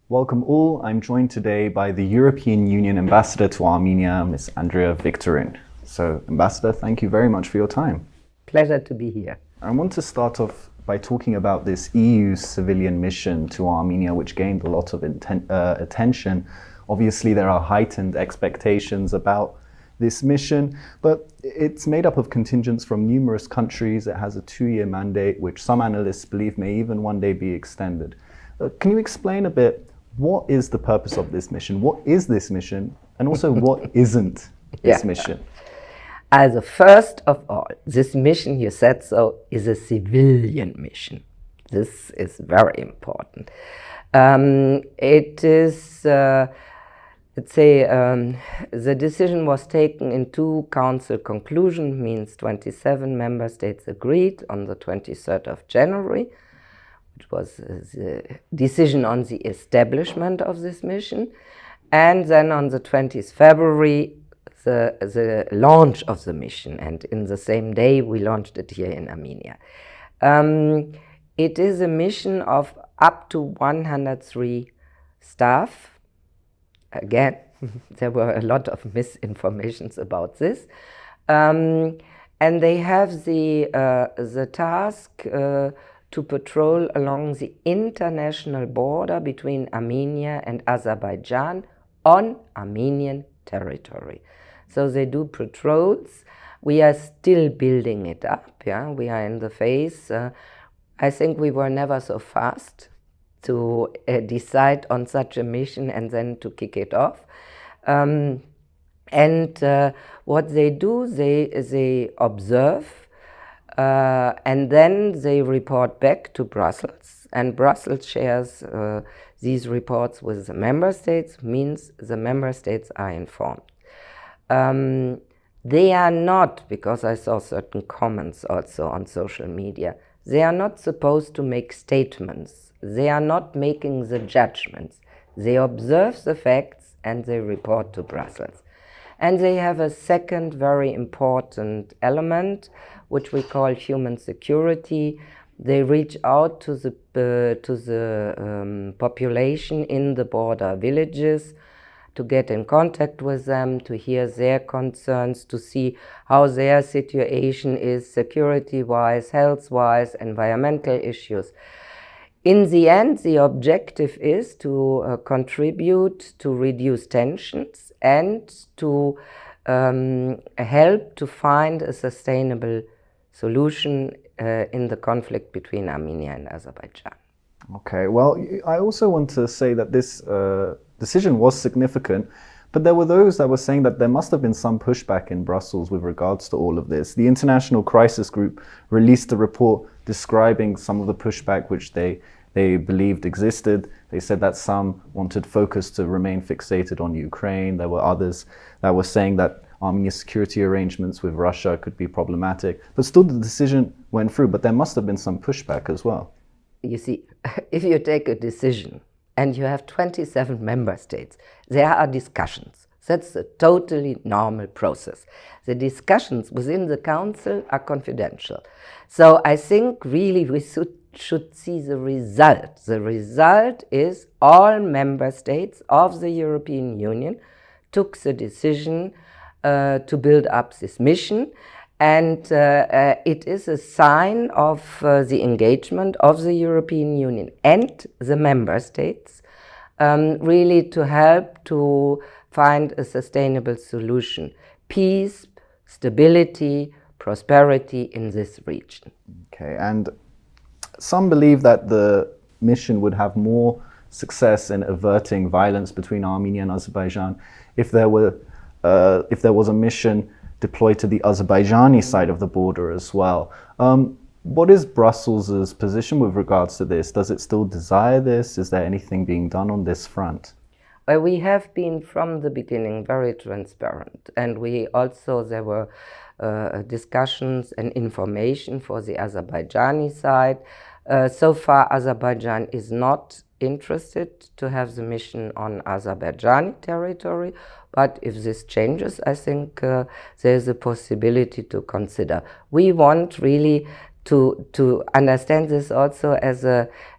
Welcome all. I'm joined today by the European Union Ambassador to Armenia, Ms. Andrea Victorin. So, Ambassador, thank you very much for your time. Pleasure to be here. I want to start off by talking about this EU civilian mission to Armenia, which gained a lot of attention. Obviously, there are heightened expectations about this mission, but it's made up of contingents from numerous countries. It has a 2-year mandate, which some analysts believe may even one day be extended. Can you explain a bit, what is the purpose of this mission? What is this mission? And also, what isn't this mission? As first of all, this mission, you said so, is a civilian mission. This is very important. It is, let's say, the decision was taken in 2 council conclusions, means 27 member states agreed on the 23rd of January, which was the decision on the establishment of this mission. And then on the 20th February, the launch of the mission. And in the same day, we launched it here in Armenia. It is a mission of up to 103 staff. Again, there were a lot of misinformations about this. And they have the task to patrol along the international border between Armenia and Azerbaijan on Armenian territory. So they do patrols. We are still building it up. We are in the phase. I think we were never so fast to decide on such a mission and then to kick it off. What they do, they observe, and then they report back to Brussels, and Brussels shares these reports with the member states, means the member states are informed. They are not, because I saw certain comments also on social media, they are not supposed to make statements. They are not making the judgments. They observe the facts and they report to Brussels. And they have a second very important element, which we call human security. They reach out to the population in the border villages to get in contact with them, to hear their concerns, to see how their situation is security-wise, health-wise, environmental issues. In the end, the objective is to contribute to reduce tensions and to help to find a sustainable solution in the conflict between Armenia and Azerbaijan. Okay, well, I also want to say that this decision was significant, but there were those that were saying that there must have been some pushback in Brussels with regards to all of this. The International Crisis Group released a report describing some of the pushback which they believed existed. They said that some wanted focus to remain fixated on Ukraine. There were others that were saying that Armenia's security arrangements with Russia could be problematic. But still the decision went through, but there must have been some pushback as well. You see, if you take a decision and you have 27 member states, there are discussions. That's a totally normal process. The discussions within the Council are confidential. So I think really we should see the result. The result is all member states of the European Union took the decision to build up this mission, and it is a sign of the engagement of the European Union and the member states really to help to find a sustainable solution, peace, stability, prosperity in this region. Okay, and some believe that the mission would have more success in averting violence between Armenia and Azerbaijan if there was a mission deployed to the Azerbaijani side of the border as well. What is Brussels' position with regards to this? Does it still desire this? Is there anything being done on this front? We have been from the beginning very transparent, and there were discussions and information for the Azerbaijani side. So far, Azerbaijan is not interested to have the mission on Azerbaijani territory, but if this changes, I think there's a possibility to consider. We want really to understand this also as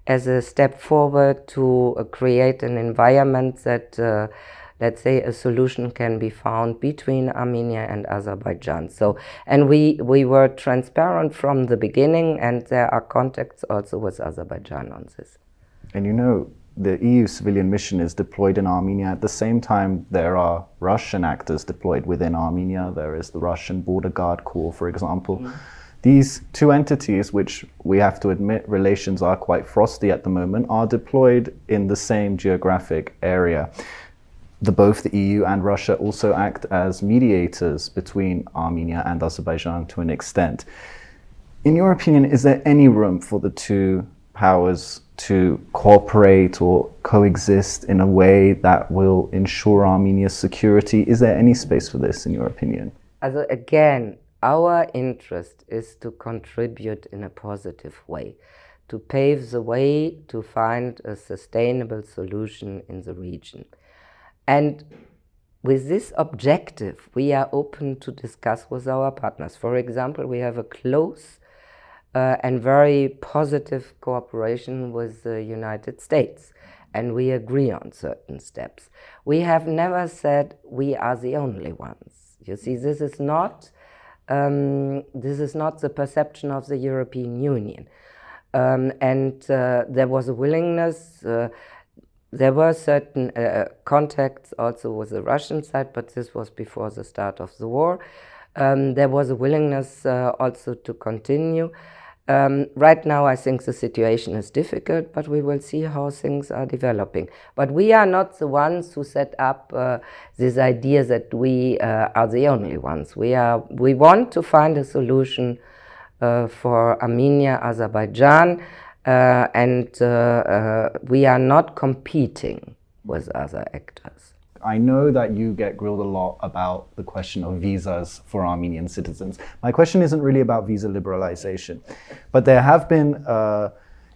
as a step forward to create an environment that, let's say, a solution can be found between Armenia and Azerbaijan. So, and we were transparent from the beginning, and there are contacts also with Azerbaijan on this. And you know, the EU civilian mission is deployed in Armenia. At the same time, there are Russian actors deployed within Armenia. There is the Russian Border Guard Corps, for example. These two entities, which we have to admit relations are quite frosty at the moment, are deployed in the same geographic area. Both the EU and Russia also act as mediators between Armenia and Azerbaijan to an extent. In your opinion, is there any room for the two powers to cooperate or coexist in a way that will ensure Armenia's security? Is there any space for this, in your opinion? Also again, our interest is to contribute in a positive way, to pave the way to find a sustainable solution in the region. And with this objective, we are open to discuss with our partners. For example, we have a close and very positive cooperation with the United States, and we agree on certain steps. We have never said we are the only ones. You see, this is not the perception of the European Union. There was a willingness, there were certain contacts also with the Russian side, but this was before the start of the war. There was a willingness also to continue. Right now, I think the situation is difficult, but we will see how things are developing. But we are not the ones who set up this idea that we are the only ones. We want to find a solution for Armenia, Azerbaijan, and we are not competing with other actors. I know that you get grilled a lot about the question of visas for Armenian citizens. My question isn't really about visa liberalization, but there have been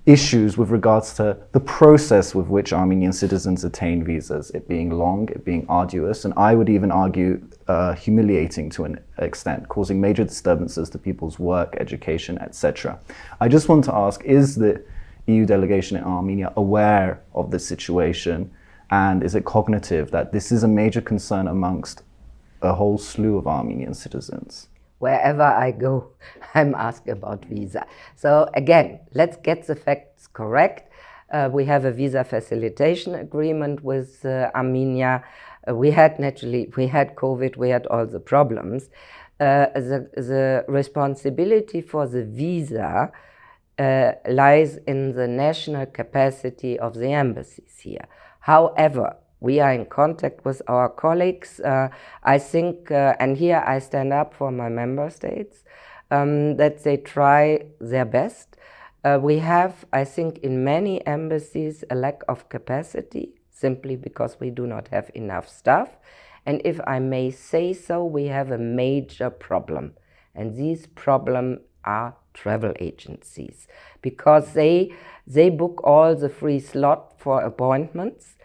issues with regards to the process with which Armenian citizens attain visas, it being long, it being arduous, and I would even argue humiliating to an extent, causing major disturbances to people's work, education, etc. I just want to ask, is the EU delegation in Armenia aware of this situation? And is it cognitive that this is a major concern amongst a whole slew of Armenian citizens? Wherever I go, I'm asked about visa. So again, let's get the facts correct. We have a visa facilitation agreement with Armenia. We had COVID, we had all the problems. The responsibility for the visa lies in the national capacity of the embassies here. However, we are in contact with our colleagues. I think, and here I stand up for my member states, that they try their best. We have, I think, in many embassies a lack of capacity, simply because we do not have enough staff. And if I may say so, we have a major problem. And these problems are travel agencies, because they book all the free slot for appointments.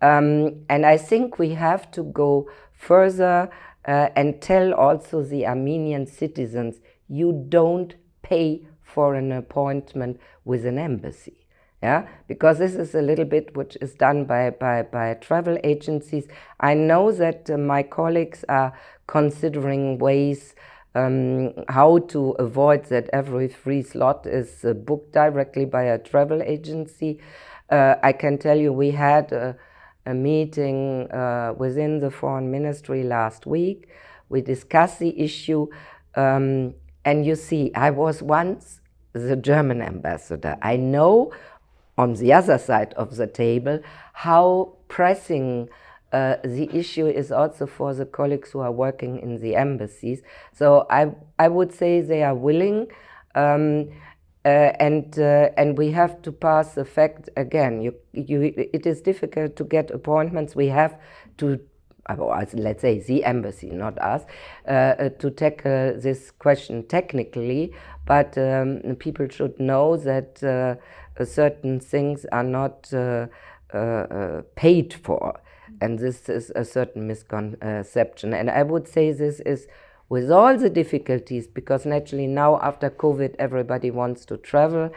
And I think we have to go further and tell also the Armenian citizens, you don't pay for an appointment with an embassy. Yeah, because this is a little bit which is done by travel agencies. I know that my colleagues are considering ways how to avoid that every free slot is booked directly by a travel agency. I can tell you we had a meeting within the Foreign Ministry last week. We discussed the issue, and you see, I was once the German ambassador. I know on the other side of the table how pressing the issue is also for the colleagues who are working in the embassies. So I would say they are willing, and we have to pass the fact again. It is difficult to get appointments. We have to, let's say the embassy, not us, to tackle this question technically. But people should know that certain things are not paid for. And this is a certain misconception. And I would say this is with all the difficulties, because naturally now after COVID, everybody wants to travel.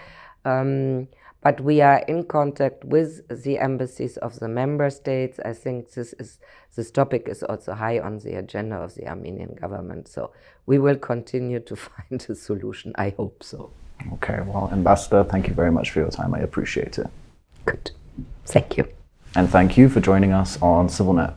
but we are in contact with the embassies of the member states. I think this topic is also high on the agenda of the Armenian government. So we will continue to find a solution. I hope so. Okay, well, Ambassador, thank you very much for your time. I appreciate it. Good. Thank you. And thank you for joining us on CivilNet.